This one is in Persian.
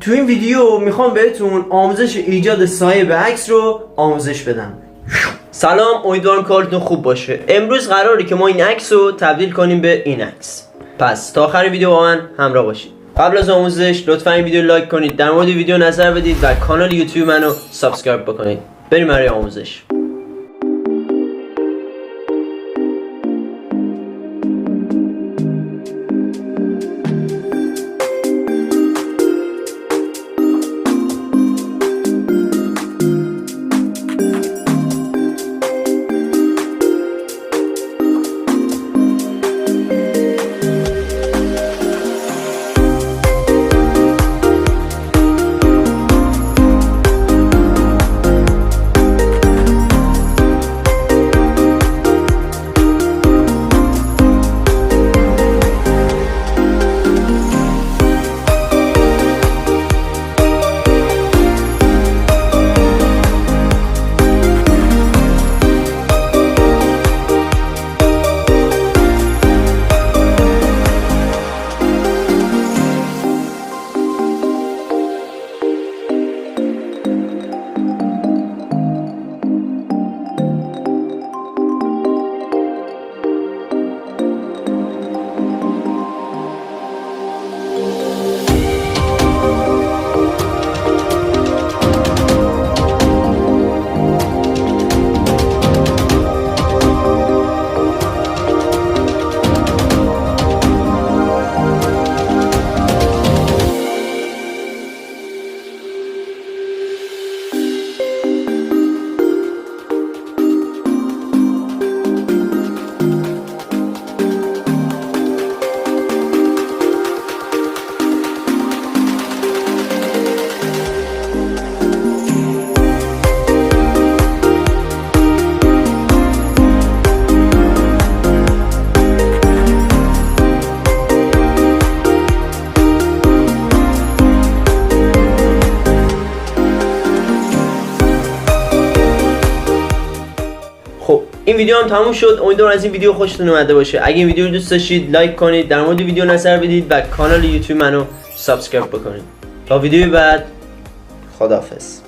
تو این ویدیو میخوام بهتون آموزش ایجاد سایه به عکس رو آموزش بدم. سلام، امیدوارم کارتون خوب باشه. امروز قراره که ما این عکس رو تبدیل کنیم به این عکس. پس تا آخر ویدیو با من همراه باشید. قبل از آموزش لطفا این ویدیو لایک کنید، در مورد ویدیو نظر بدید و کانال یوتیوب منو سابسکرایب بکنید. بریم برای آموزش. خب این ویدیو هم تموم شد. امیدوارم از این ویدیو خوشتون اومده باشه. اگه این ویدیو رو دوست داشتید لایک کنید، در مورد ویدیو نظر بدید و کانال یوتیوب منو سابسکرایب بکنید. تا ویدیو بعد، خداحافظ.